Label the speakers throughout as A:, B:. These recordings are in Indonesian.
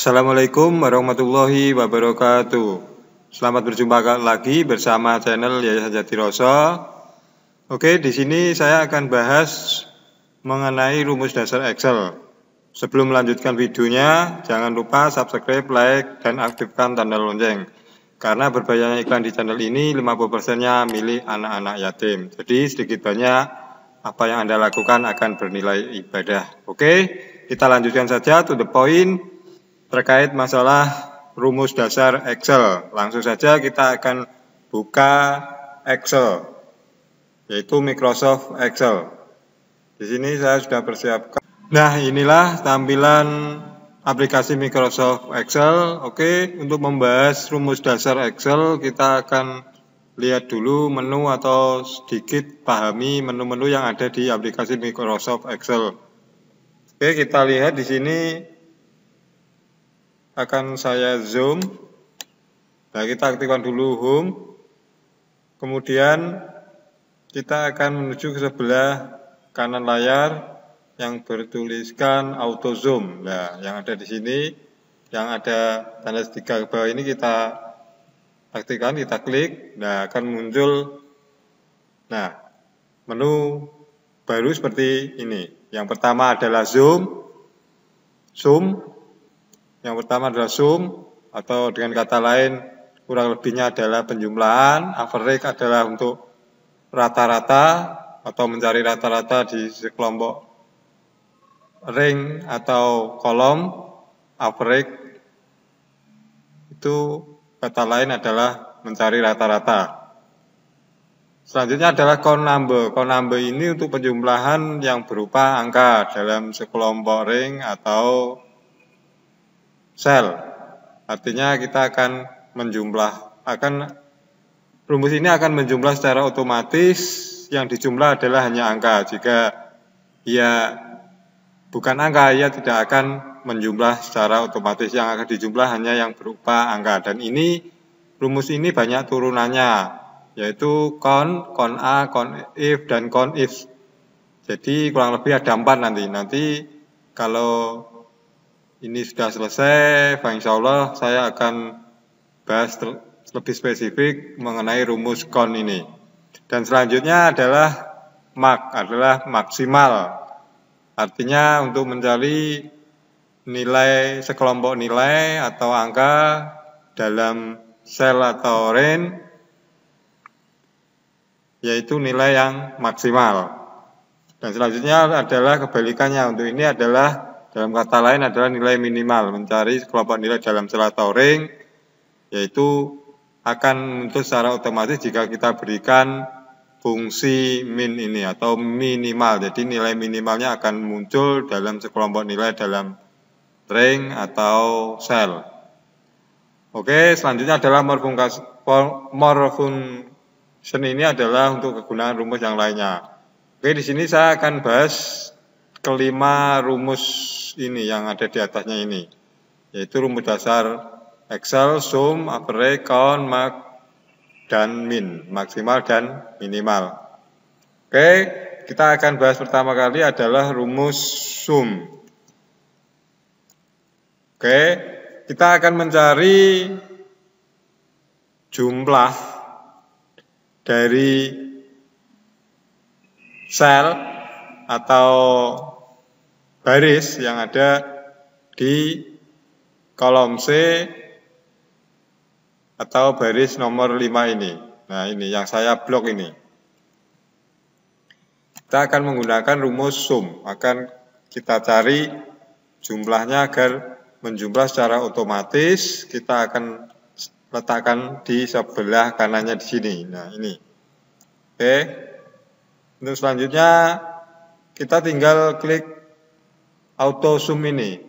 A: Assalamualaikum warahmatullahi wabarakatuh. Selamat berjumpa lagi bersama channel Yayasan Jatiroso. Oke, di sini saya akan bahas mengenai rumus dasar Excel. Sebelum melanjutkan videonya, jangan lupa subscribe, like, dan aktifkan tanda lonceng. Karena berbayarnya iklan di channel ini 50%-nya milik anak-anak yatim. Jadi sedikit banyak apa yang Anda lakukan akan bernilai ibadah. Oke, kita lanjutkan saja to the point terkait masalah rumus dasar Excel. Langsung saja kita akan buka Excel, yaitu Microsoft Excel. Di sini saya sudah persiapkan. Nah, inilah tampilan aplikasi Microsoft Excel. Oke, untuk membahas rumus dasar Excel, kita akan lihat dulu menu atau sedikit pahami menu-menu yang ada di aplikasi Microsoft Excel. Oke, kita lihat di sini akan saya zoom. Nah, kita aktifkan dulu home. Kemudian kita akan menuju ke sebelah kanan layar yang bertuliskan auto zoom. Nah, yang ada di sini, yang ada tanda segitiga ke bawah ini kita aktifkan, kita klik. Nah, akan muncul menu baru seperti ini. Yang pertama adalah zoom. Yang pertama adalah zoom, atau dengan kata lain kurang lebihnya adalah penjumlahan. Average adalah untuk rata-rata atau mencari rata-rata di sekelompok ring atau kolom. Average itu kata lain adalah mencari rata-rata. Selanjutnya adalah count number. Count number ini untuk penjumlahan yang berupa angka dalam sekelompok ring atau sel. Artinya kita akan rumus ini akan menjumlah secara otomatis. Yang dijumlah adalah hanya angka. Jika ia bukan angka, ia tidak akan menjumlah secara otomatis. Yang akan dijumlah hanya yang berupa angka. Dan rumus ini banyak turunannya, yaitu count A, count if, dan count if. Jadi kurang lebih ada 4 nanti. Nanti kalau ini sudah selesai, insya Allah saya akan bahas lebih spesifik mengenai rumus count ini. Dan selanjutnya adalah maksimal. Artinya untuk mencari nilai, sekelompok nilai atau angka dalam sel atau range, yaitu nilai yang maksimal. Dan selanjutnya adalah kebalikannya. Untuk ini adalah, dalam kata lain adalah nilai minimal, mencari kelompok nilai dalam sel atau ring, yaitu akan muncul secara otomatis jika kita berikan fungsi min ini atau minimal. Jadi nilai minimalnya akan muncul dalam sekelompok nilai dalam ring atau sel. Oke, selanjutnya adalah more function ini adalah untuk kegunaan rumus yang lainnya. Oke, di sini saya akan bahas kelima rumus ini yang ada di atasnya ini, yaitu rumus dasar Excel, sum, average, count, max, dan min, maksimal dan minimal. Oke, kita akan bahas pertama kali adalah rumus sum. Oke, kita akan mencari jumlah dari sel atau baris yang ada di kolom C atau baris nomor 5 ini. Nah, ini yang saya blok ini. Kita akan menggunakan rumus sum. Akan kita cari jumlahnya agar menjumlah secara otomatis. Kita akan letakkan di sebelah kanannya di sini. Nah, ini. Oke. Untuk selanjutnya kita tinggal klik auto sum ini.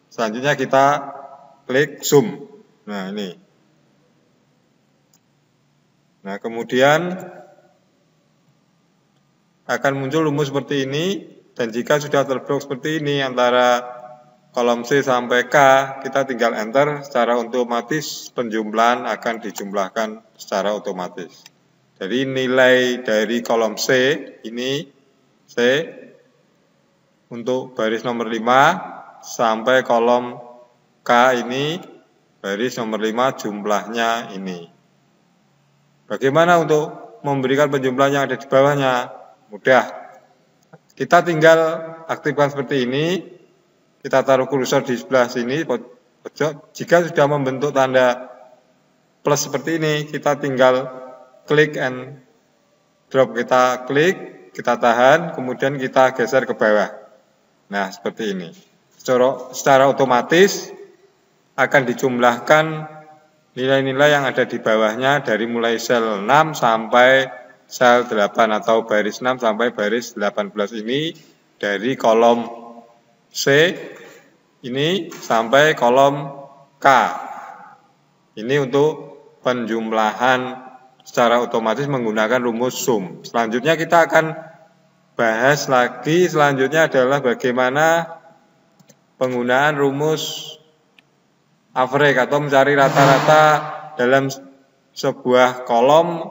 A: Selanjutnya kita klik sum. Nah, ini. Nah, kemudian akan muncul rumus seperti ini. Dan jika sudah terblok seperti ini antara kolom C sampai K, kita tinggal enter. Secara otomatis penjumlahan akan dijumlahkan secara otomatis. Jadi nilai dari kolom C ini, C, untuk baris nomor 5 sampai kolom K ini, baris nomor 5 jumlahnya ini. Bagaimana untuk memberikan penjumlahan yang ada di bawahnya? Mudah. Kita tinggal aktifkan seperti ini. Kita taruh kursor di sebelah sini, pojok. Jika sudah membentuk tanda plus seperti ini, kita tinggal klik and drop. Kita klik, kita tahan, kemudian kita geser ke bawah. Nah, seperti ini. Secara otomatis akan dijumlahkan nilai-nilai yang ada di bawahnya dari mulai sel 6 sampai sel 8 atau baris 6 sampai baris 18 ini dari kolom C ini sampai kolom K. Ini untuk penjumlahan secara otomatis menggunakan rumus sum. Selanjutnya kita akan bahas lagi, selanjutnya adalah bagaimana penggunaan rumus average atau mencari rata-rata dalam sebuah kolom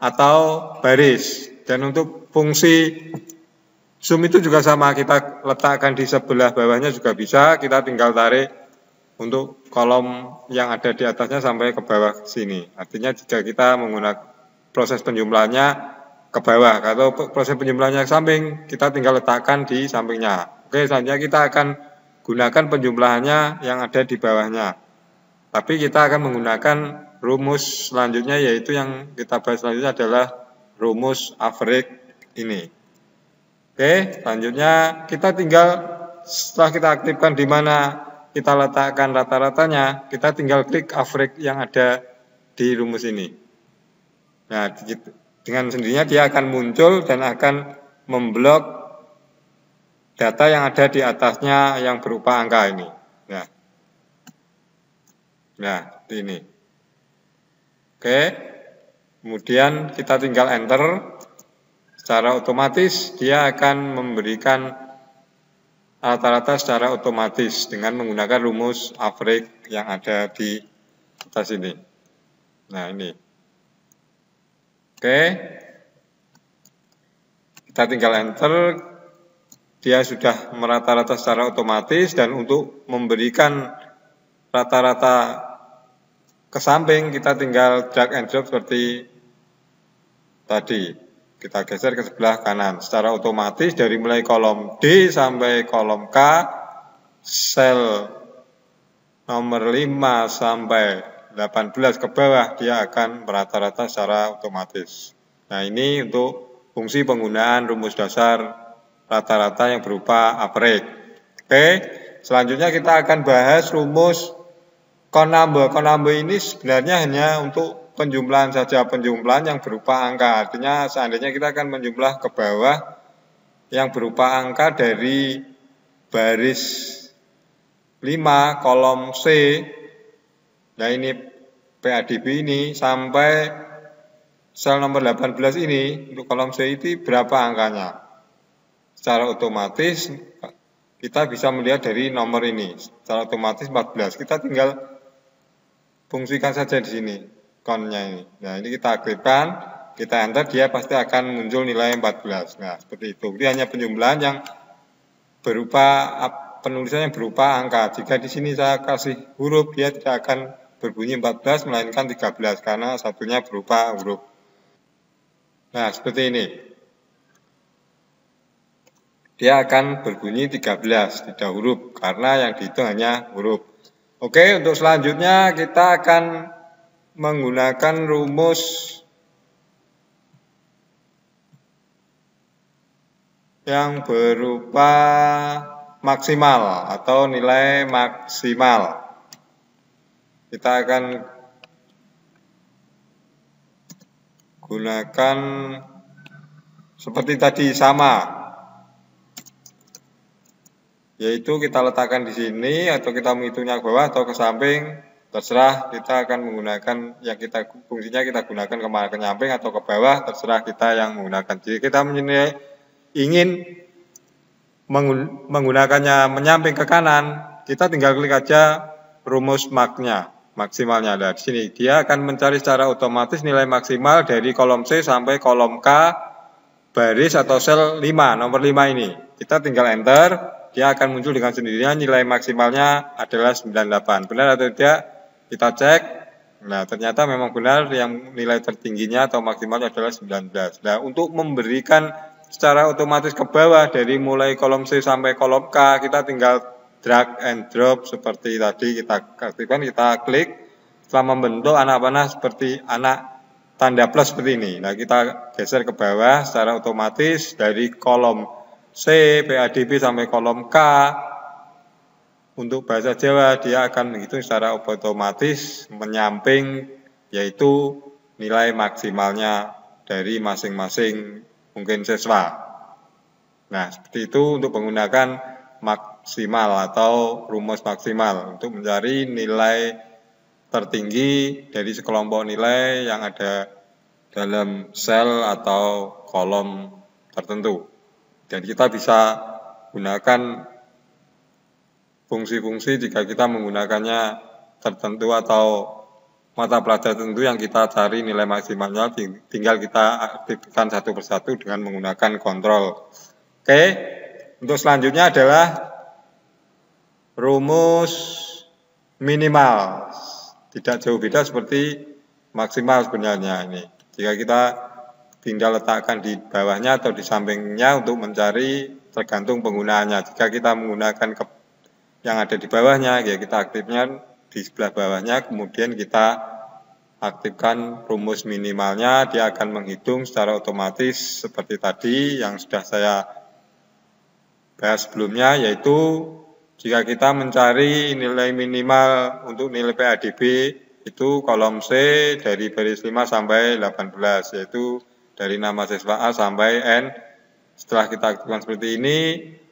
A: atau baris. Dan untuk fungsi sum itu juga sama, kita letakkan di sebelah bawahnya juga bisa, kita tinggal tarik untuk kolom yang ada di atasnya sampai ke bawah sini. Artinya jika kita menggunakan proses penjumlahannya ke bawah, atau proses penjumlahannya ke samping, kita tinggal letakkan di sampingnya. Oke, selanjutnya kita akan gunakan penjumlahannya yang ada di bawahnya. Tapi kita akan menggunakan rumus selanjutnya, yaitu yang kita bahas selanjutnya adalah rumus average ini. Oke, selanjutnya kita tinggal setelah kita aktifkan di mana kita letakkan rata-ratanya, kita tinggal klik average yang ada di rumus ini. Nah, dengan sendirinya dia akan muncul dan akan memblok data yang ada di atasnya yang berupa angka ini. Nah, ini. Oke, kemudian kita tinggal enter. Secara otomatis dia akan memberikan rata-rata secara otomatis dengan menggunakan rumus average yang ada di atas ini. Nah, ini. Oke. Kita tinggal enter. Dia sudah merata-rata secara otomatis, dan untuk memberikan rata-rata ke samping kita tinggal drag and drop seperti tadi. Kita geser ke sebelah kanan. Secara otomatis dari mulai kolom D sampai kolom K, sel nomor 5 sampai 18 ke bawah, dia akan merata-rata secara otomatis. Nah, ini untuk fungsi penggunaan rumus dasar rata-rata yang berupa average. Oke, selanjutnya kita akan bahas rumus count number. Count number ini sebenarnya hanya untuk penjumlahan saja, penjumlahan yang berupa angka. Artinya seandainya kita akan menjumlah ke bawah yang berupa angka dari baris 5 kolom C, nah ini PADB ini, sampai sel nomor 18 ini, untuk kolom C itu berapa angkanya. Secara otomatis kita bisa melihat dari nomor ini, secara otomatis 14. Kita tinggal fungsikan saja di sini count-nya ini. Nah, ini kita aktifkan, kita enter, dia pasti akan muncul nilai 14. Nah, seperti itu. Ini hanya penjumlahan yang berupa penulisan yang berupa angka. Jika di sini saya kasih huruf, dia tidak akan berbunyi 14 melainkan 13 karena satunya berupa huruf. Nah, seperti ini. Dia akan berbunyi 13, tidak huruf, karena yang dihitung hanya huruf. Oke, untuk selanjutnya kita akan menggunakan rumus yang berupa maksimal atau nilai maksimal. Kita akan gunakan seperti tadi, sama, yaitu kita letakkan di sini atau kita menghitungnya ke bawah atau ke samping, terserah. Kita akan menggunakan yang kita fungsinya kita gunakan ke samping atau ke bawah, terserah kita yang menggunakan. Jadi kita ingin menggunakannya menyamping ke kanan, kita tinggal klik aja rumus maksimalnya. Nah, di sini dia akan mencari secara otomatis nilai maksimal dari kolom C sampai kolom K, baris atau sel 5, nomor 5 ini. Kita tinggal enter. dia akan muncul dengan sendirinya nilai maksimalnya adalah 98. Benar atau tidak? Kita cek. Nah, ternyata memang benar yang nilai tertingginya atau maksimalnya adalah 19. Nah, untuk memberikan secara otomatis ke bawah dari mulai kolom C sampai kolom K, kita tinggal drag and drop seperti tadi kita aktifkan, kita klik. Setelah membentuk anak panah seperti anak tanda plus seperti ini. Nah, kita geser ke bawah secara otomatis dari kolom C, PADB sampai kolom K. Untuk bahasa Jawa, dia akan menghitung secara otomatis menyamping, yaitu nilai maksimalnya dari masing-masing mungkin siswa. Nah, seperti itu untuk menggunakan maksimal atau rumus maksimal untuk mencari nilai tertinggi dari sekelompok nilai yang ada dalam sel atau kolom tertentu. Dan kita bisa gunakan fungsi-fungsi jika kita menggunakannya tertentu atau mata pelajaran tertentu yang kita cari nilai maksimalnya, tinggal kita aktifkan satu persatu dengan menggunakan kontrol. Oke, untuk selanjutnya adalah rumus minimal. Tidak jauh beda seperti maksimal sebenarnya ini. Jika kita tinggal letakkan di bawahnya atau di sampingnya untuk mencari tergantung penggunaannya. Jika kita menggunakan yang ada di bawahnya, ya kita aktifkan di sebelah bawahnya, kemudian kita aktifkan rumus minimalnya, dia akan menghitung secara otomatis seperti tadi yang sudah saya bahas sebelumnya, yaitu jika kita mencari nilai minimal untuk nilai PADB itu kolom C dari baris 5 sampai 18, yaitu dari nama siswa A sampai N. Setelah kita aktifkan seperti ini,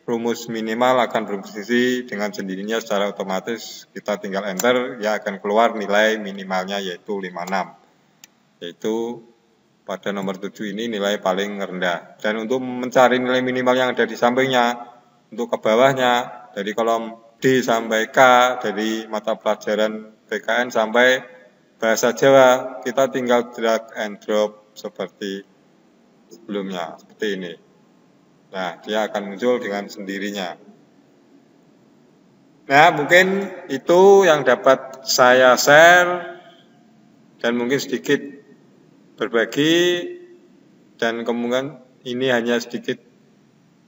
A: rumus minimal akan berposisi dengan sendirinya secara otomatis. Kita tinggal enter, ya akan keluar nilai minimalnya yaitu 56. Yaitu pada nomor 7 ini nilai paling rendah. Dan untuk mencari nilai minimal yang ada di sampingnya, untuk ke bawahnya, dari kolom D sampai K, dari mata pelajaran PKN sampai bahasa Jawa, kita tinggal drag and drop seperti sebelumnya, seperti ini. Nah, dia akan muncul dengan sendirinya. Nah, mungkin itu yang dapat saya share dan mungkin sedikit berbagi, dan kemungkinan ini hanya sedikit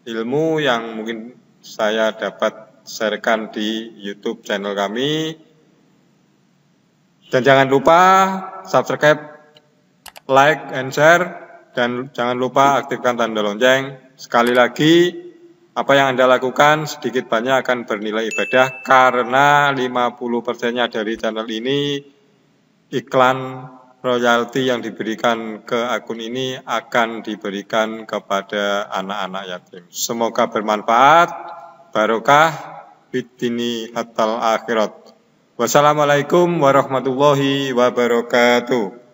A: ilmu yang mungkin saya dapat sharekan di YouTube channel kami. Dan jangan lupa subscribe, like, and share, dan jangan lupa aktifkan tanda lonceng. Sekali lagi, apa yang Anda lakukan sedikit banyak akan bernilai ibadah, karena 50%-nya dari channel ini iklan royalti yang diberikan ke akun ini akan diberikan kepada anak-anak yatim. Semoga bermanfaat, barokah, fid-dini hatal akhirat. Wassalamualaikum warahmatullahi wabarakatuh.